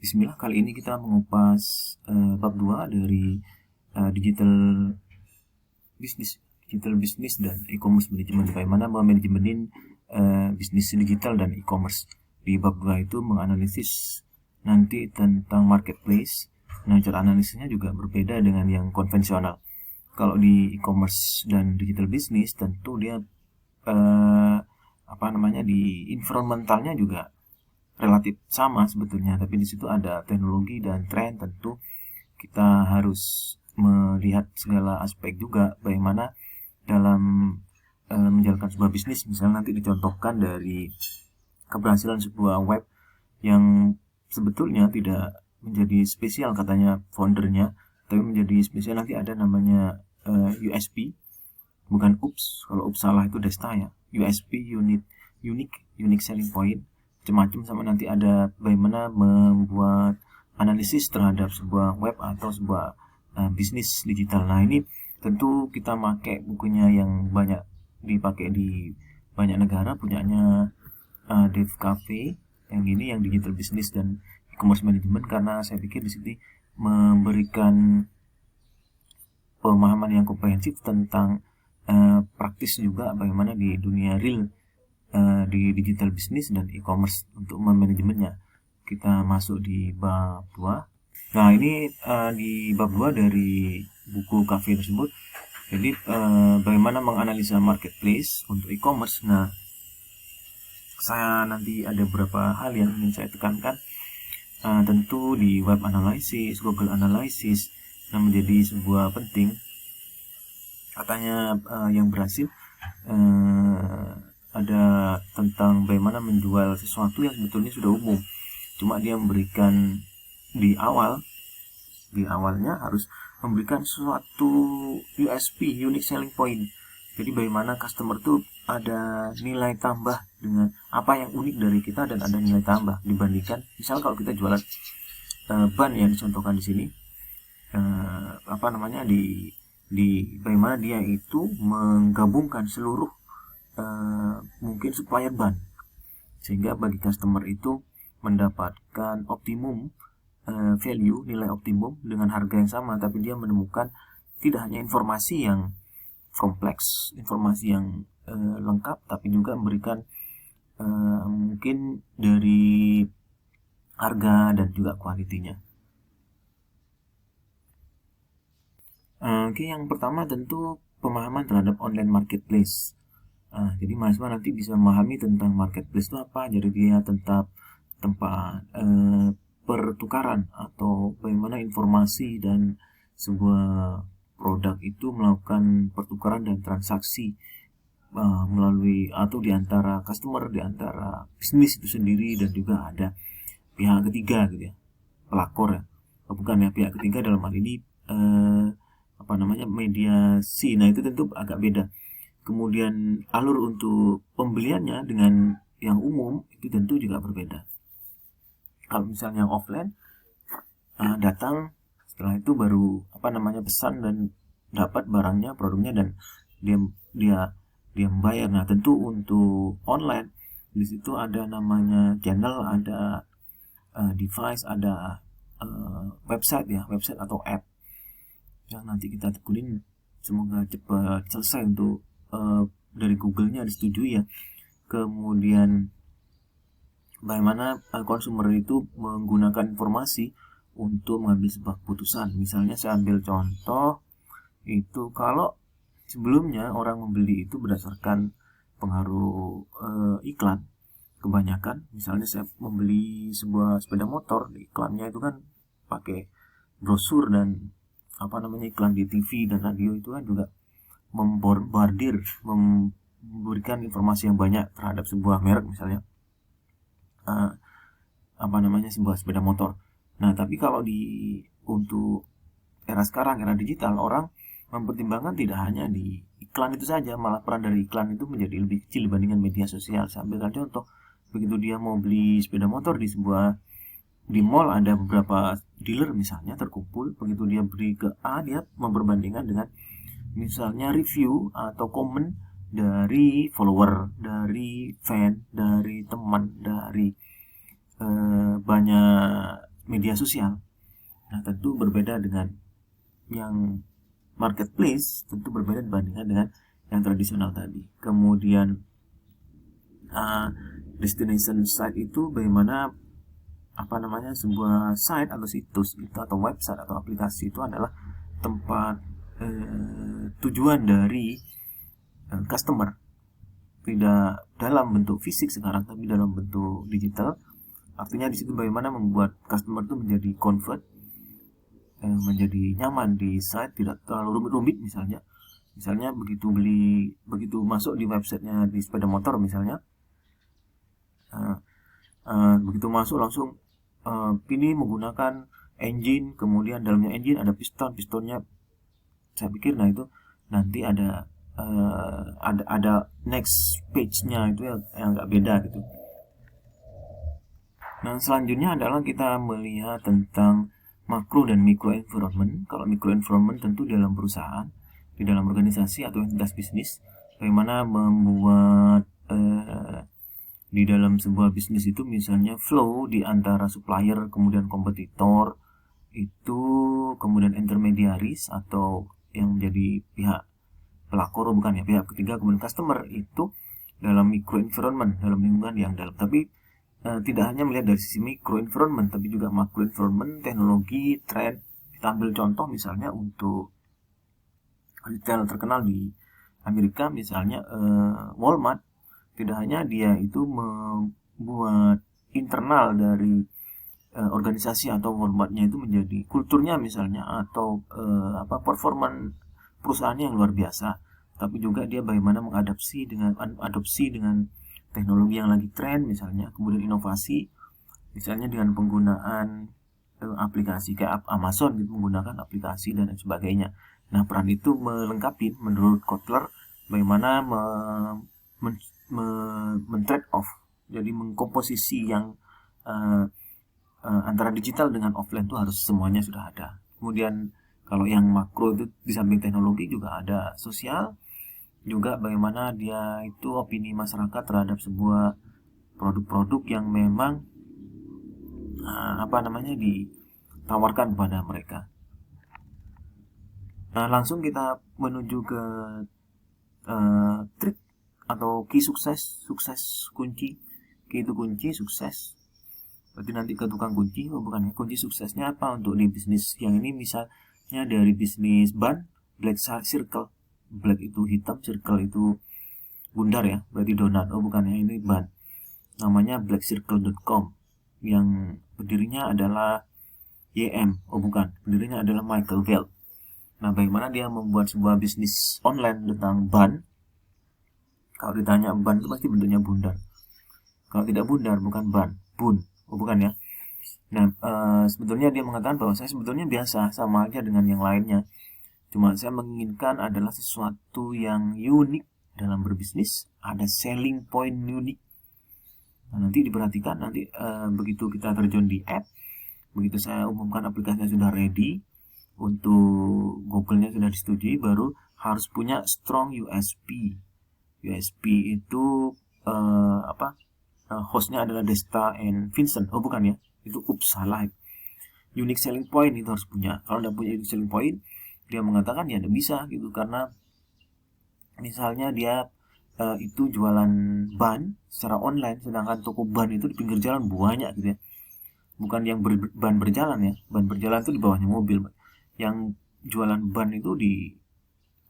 Bismillah, kali ini kita mengupas bab 2 dari digital business dan e-commerce management. Bagaimana memanajemenin bisnis digital dan e-commerce. Di bab 2 itu menganalisis nanti tentang marketplace. Nah, cara analisisnya juga berbeda dengan yang konvensional. Kalau di e-commerce dan digital business tentu dia di environmentalnya juga relatif sama sebetulnya, tapi di situ ada teknologi dan tren. Tentu kita harus melihat segala aspek juga, bagaimana dalam menjalankan sebuah bisnis. Misalnya nanti dicontohkan dari keberhasilan sebuah web yang sebetulnya tidak menjadi spesial katanya foundernya, tapi menjadi spesial nanti ada namanya USP, bukan UPS. Kalau UPS salah itu Desta ya. USP, unique selling point, macam-macam. Sama nanti ada bagaimana membuat analisis terhadap sebuah web atau sebuah bisnis digital. Nah, ini tentu kita pakai bukunya yang banyak dipakai di banyak negara, punyanya Dave Cafe, yang ini yang digital business dan e-commerce management, karena saya pikir di sini memberikan pemahaman yang komprehensif tentang praktis juga bagaimana di dunia real di digital business dan e-commerce untuk memanajemennya. Kita masuk di bab 2. Nah, ini di bab 2 dari buku Cafe tersebut. Jadi bagaimana menganalisa marketplace untuk e-commerce. Nah, saya nanti ada beberapa hal yang ingin saya tekankan. Tentu di web analysis, Google analysis, yang menjadi sebuah penting. Katanya yang berhasil ada tentang bagaimana menjual sesuatu yang sebetulnya sudah umum, cuma dia memberikan di awalnya harus memberikan suatu USP, unique selling point. Jadi bagaimana customer tuh ada nilai tambah dengan apa yang unik dari kita, dan ada nilai tambah dibandingkan misal kalau kita jualan ban yang dicontohkan di sini, di bagaimana dia itu menggabungkan seluruh mungkin supplier ban, sehingga bagi customer itu mendapatkan optimum value, nilai optimum dengan harga yang sama, tapi dia menemukan tidak hanya informasi yang kompleks, informasi yang lengkap, tapi juga memberikan mungkin dari harga dan juga kualitinya. Oke, yang pertama tentu pemahaman terhadap online marketplace. Jadi mahasiswa nanti bisa memahami tentang marketplace itu apa. Jadi dia tempat pertukaran atau bagaimana informasi dan sebuah produk itu melakukan pertukaran dan transaksi melalui atau di antara customer, di antara bisnis itu sendiri, dan juga ada pihak ketiga gitu ya, pelakor ya. Bukan ya, pihak ketiga dalam hal ini mediasi. Nah, itu tentu agak beda. Kemudian alur untuk pembeliannya dengan yang umum itu tentu juga berbeda. Kalau misalnya yang offline, datang, setelah itu baru pesan dan dapat barangnya, produknya, dan dia membayar. Nah, tentu untuk online di situ ada namanya channel, ada device, ada website atau app yang nanti kita tekunin. Semoga cepat selesai untuk dari Google-nya disetujui ya. Kemudian bagaimana konsumer itu menggunakan informasi untuk mengambil sebuah keputusan. Misalnya saya ambil contoh itu, kalau sebelumnya orang membeli itu berdasarkan pengaruh iklan kebanyakan. Misalnya saya membeli sebuah sepeda motor, iklannya itu kan pakai brosur dan iklan di TV dan radio, itu kan juga membombardir, memberikan informasi yang banyak terhadap sebuah merek, misalnya sebuah sepeda motor. Nah, tapi kalau untuk era sekarang, era digital, orang mempertimbangkan tidak hanya di iklan itu saja, malah peran dari iklan itu menjadi lebih kecil dibandingkan media sosial. Saya ambilkan contoh, begitu dia mau beli sepeda motor di mall, ada beberapa dealer misalnya terkumpul, begitu dia beri ke A, dia memperbandingkan dengan misalnya review atau komen dari follower, dari fan, dari teman, dari banyak media sosial. Nah, tentu berbeda dengan yang marketplace, tentu berbeda dibandingkan dengan yang tradisional tadi. Kemudian destination site itu bagaimana sebuah site atau situs itu atau website atau aplikasi itu adalah tempat tujuan dari customer, tidak dalam bentuk fisik sekarang tapi dalam bentuk digital. Artinya di situ bagaimana membuat customer itu menjadi convert, menjadi nyaman di site, tidak terlalu rumit-rumit. Misalnya begitu masuk di websitenya di sepeda motor misalnya, begitu masuk langsung ini menggunakan engine, kemudian dalamnya engine ada pistonnya. Saya pikir itu nanti ada next page-nya itu yang agak beda gitu. Nah, selanjutnya adalah kita melihat tentang makro dan mikro environment. Kalau mikro environment tentu dalam perusahaan, di dalam organisasi atau entitas bisnis, bagaimana membuat di dalam sebuah bisnis itu misalnya flow di antara supplier, kemudian kompetitor, itu kemudian intermediaries atau yang menjadi pihak pelakor, bukan ya, pihak ketiga, kemudian customer, itu dalam micro environment, dalam lingkungan yang dalam. Tapi tidak hanya melihat dari sisi micro environment, tapi juga macro environment, teknologi, tren. Kita ambil contoh misalnya untuk retail terkenal di Amerika, misalnya Walmart. Tidak hanya dia itu membuat internal dari organisasi atau Walmartnya itu menjadi kulturnya misalnya, atau performan perusahaannya yang luar biasa, tapi juga dia bagaimana mengadopsi dengan teknologi yang lagi tren misalnya, kemudian inovasi misalnya dengan penggunaan aplikasi kayak Amazon gitu, menggunakan aplikasi dan sebagainya. Nah, peran itu melengkapi menurut Kotler bagaimana trade off, jadi mengkomposisi yang antara digital dengan offline itu harus semuanya sudah ada. Kemudian kalau yang makro itu di samping teknologi juga ada sosial, juga bagaimana dia itu opini masyarakat terhadap sebuah produk-produk yang memang ditawarkan kepada mereka. Nah, langsung kita menuju ke trik atau key sukses kunci. Key itu kunci, sukses berarti nanti ke tukang kunci, bukan ya. Kunci suksesnya apa untuk di bisnis yang ini? Misalnya dari bisnis ban, black circle, black itu hitam, circle itu bundar ya, berarti donat. Bukan ya, ini ban, namanya blackcircle.com yang pendirinya adalah YM. Bukan, pendirinya adalah Michael Veld. Nah, bagaimana dia membuat sebuah bisnis online tentang ban? Kalau ditanya ban itu pasti bentuknya bundar. Kalau tidak bundar bukan ban, bun. Bukan ya. Nah, sebetulnya dia mengatakan bahwa saya sebetulnya biasa, sama aja dengan yang lainnya. Cuma saya menginginkan adalah sesuatu yang unik dalam berbisnis, ada selling point unik. Nah, nanti diperhatikan, begitu kita terjun di app, begitu saya umumkan aplikasinya sudah ready, untuk Google-nya sudah disetujui, baru harus punya strong USP. USP itu hostnya adalah Desta and Vincent. Bukan ya, itu salah. Unique selling point itu harus punya. Kalau tidak punya unique selling point, dia mengatakan ya tidak bisa gitu, karena misalnya dia itu jualan ban secara online, sedangkan toko ban itu di pinggir jalan banyak gitu ya. Bukan yang ban berjalan ya, ban berjalan itu di bawahnya mobil. Yang jualan ban itu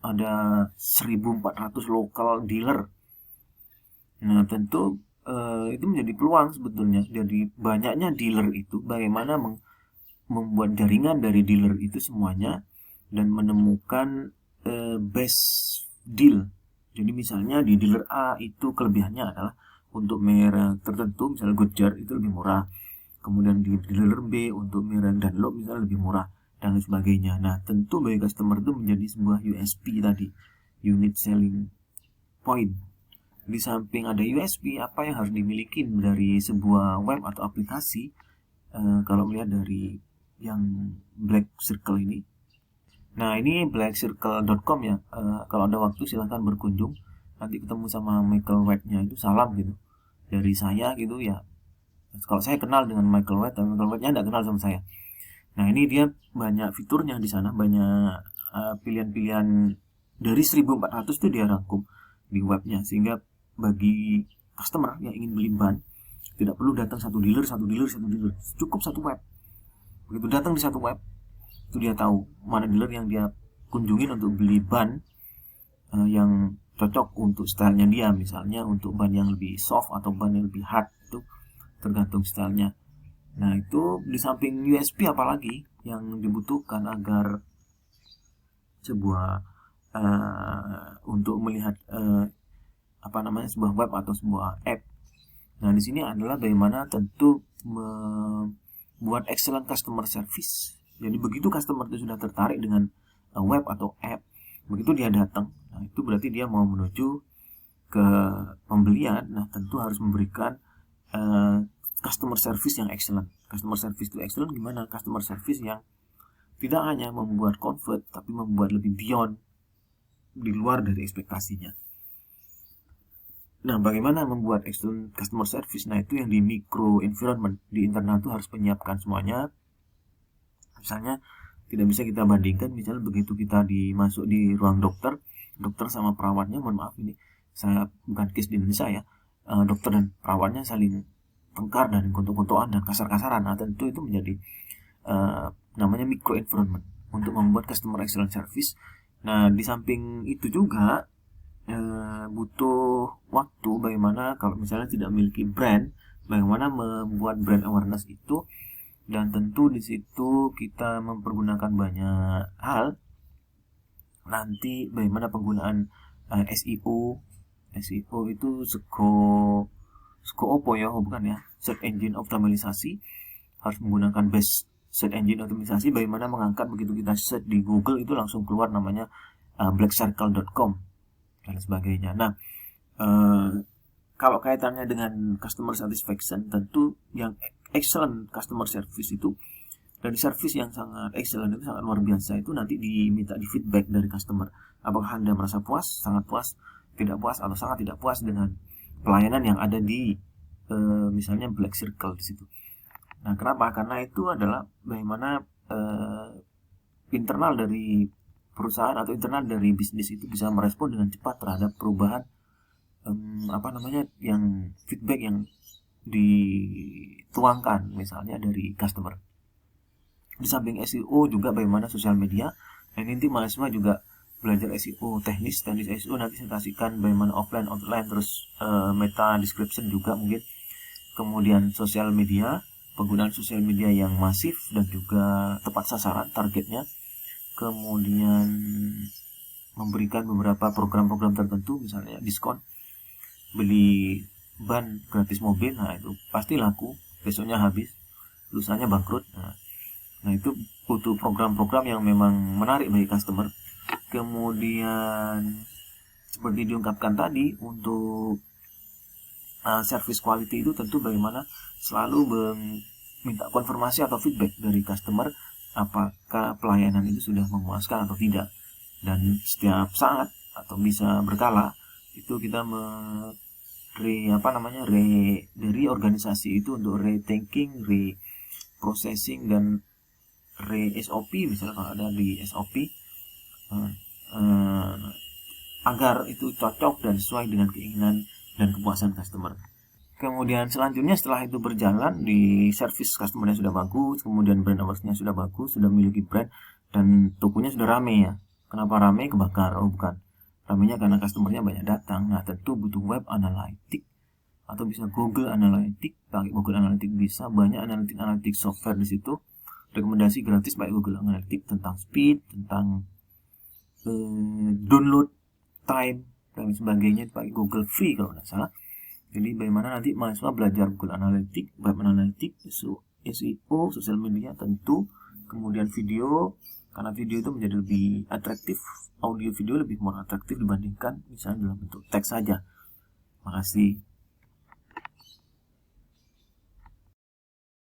ada 1.400 lokal dealer. Nah, tentu itu menjadi peluang sebetulnya. Jadi banyaknya dealer itu bagaimana membuat jaringan dari dealer itu semuanya dan menemukan best deal. Jadi misalnya di dealer A itu kelebihannya adalah untuk merek tertentu, misalnya Goodyear itu lebih murah. Kemudian di dealer B untuk merek Dunlop misalnya lebih murah, dan lain sebagainya. Nah, tentu bagi customer itu menjadi sebuah USP tadi, unit selling point. Di samping ada USP, apa yang harus dimiliki dari sebuah web atau aplikasi? Kalau melihat dari yang Black Circle ini. Nah, ini blackcircle.com ya. Kalau ada waktu silahkan berkunjung. Nanti ketemu sama Michael White-nya itu, salam gitu dari saya gitu ya. Kalau saya kenal dengan Michael White, tapi Michael White-nya tidak kenal sama saya. Nah, ini dia banyak fiturnya di sana, banyak pilihan-pilihan dari 1400 itu dia rangkum di webnya, sehingga bagi customer yang ingin beli ban tidak perlu datang satu dealer, cukup satu web. Begitu datang di satu web, itu dia tahu mana dealer yang dia kunjungin untuk beli ban yang cocok untuk stylenya dia. Misalnya untuk ban yang lebih soft atau ban yang lebih hard, itu tergantung stylenya. Nah, itu di samping USP apalagi yang dibutuhkan agar sebuah untuk melihat sebuah web atau sebuah app. Nah, di sini adalah bagaimana tentu membuat excellent customer service. Jadi begitu customer itu sudah tertarik dengan web atau app, begitu dia datang, nah itu berarti dia mau menuju ke pembelian. Nah, tentu harus memberikan customer service yang excellent. Customer service itu excellent gimana? Customer service yang tidak hanya membuat convert, tapi membuat lebih beyond, di luar dari ekspektasinya. Nah, bagaimana membuat excellent customer service? Nah, itu yang di micro environment, di internal itu harus menyiapkan semuanya. Misalnya, tidak bisa kita bandingkan, misalnya begitu kita masuk di ruang dokter sama perawatnya, mohon maaf ini saya bukan case di Indonesia ya, dokter dan perawatnya saling tengkar dan gontok-gontokan dan kasar-kasaran. Nah, tentu itu menjadi namanya micro environment untuk membuat customer excellent service. Nah, di samping itu juga butuh waktu, bagaimana kalau misalnya tidak memiliki brand, bagaimana membuat brand awareness itu. Dan tentu di situ kita mempergunakan banyak hal. Nanti bagaimana penggunaan SEO itu search engine optimalisasi, harus menggunakan base search engine optimalisasi, bagaimana mengangkat begitu kita search di Google itu langsung keluar namanya blackcircle.com dan sebagainya. Nah, kalau kaitannya dengan customer satisfaction, tentu yang excellent customer service itu, dari service yang sangat excellent itu sangat luar biasa, itu nanti diminta di feedback dari customer. Apakah Anda merasa puas, sangat puas, tidak puas, atau sangat tidak puas dengan pelayanan yang ada di misalnya Black Circle di situ. Nah, kenapa? Karena itu adalah bagaimana internal dari perusahaan atau internal dari bisnis itu bisa merespon dengan cepat terhadap perubahan yang feedback yang dituangkan misalnya dari customer. Di samping SEO juga bagaimana sosial media. Dan nanti mahasiswa juga belajar SEO teknis SEO, nanti saya kasihkan bagaimana offline, online, terus meta description juga mungkin. Kemudian sosial media, penggunaan sosial media yang masif dan juga tepat sasaran targetnya. Kemudian memberikan beberapa program-program tertentu, misalnya diskon, beli ban gratis mobil, nah itu pasti laku, besoknya habis, lusanya bangkrut. Nah, itu butuh program-program yang memang menarik bagi customer. Kemudian seperti diungkapkan tadi, untuk service quality itu tentu bagaimana selalu minta konfirmasi atau feedback dari customer, apakah pelayanan itu sudah memuaskan atau tidak. Dan setiap saat atau bisa berkala itu kita dari organisasi itu untuk rethinking, reprocessing, dan SOP, misalnya kalau ada di SOP, agar itu cocok dan sesuai dengan keinginan dan kepuasan customer. Kemudian selanjutnya setelah itu berjalan, di service customernya sudah bagus, kemudian brand awareness-nya sudah bagus, sudah memiliki brand, dan tokonya sudah rame ya. Kenapa rame? Kebakar? Oh bukan, ramenya karena customernya banyak datang. Nah, tentu butuh web analytics atau bisa Google Analytics. Pakai Google Analytics bisa, banyak analytics software di situ. Rekomendasi gratis pakai Google Analytics tentang speed, tentang download time dan sebagainya, pakai Google Free kalau tidak salah. Jadi bagaimana nanti mahasiswa belajar Google Analytics, web Analytics, SEO, sosial media tentu, kemudian video, karena video itu menjadi lebih atraktif, audio video lebih more atraktif dibandingkan misalnya dalam bentuk teks saja. Makasih.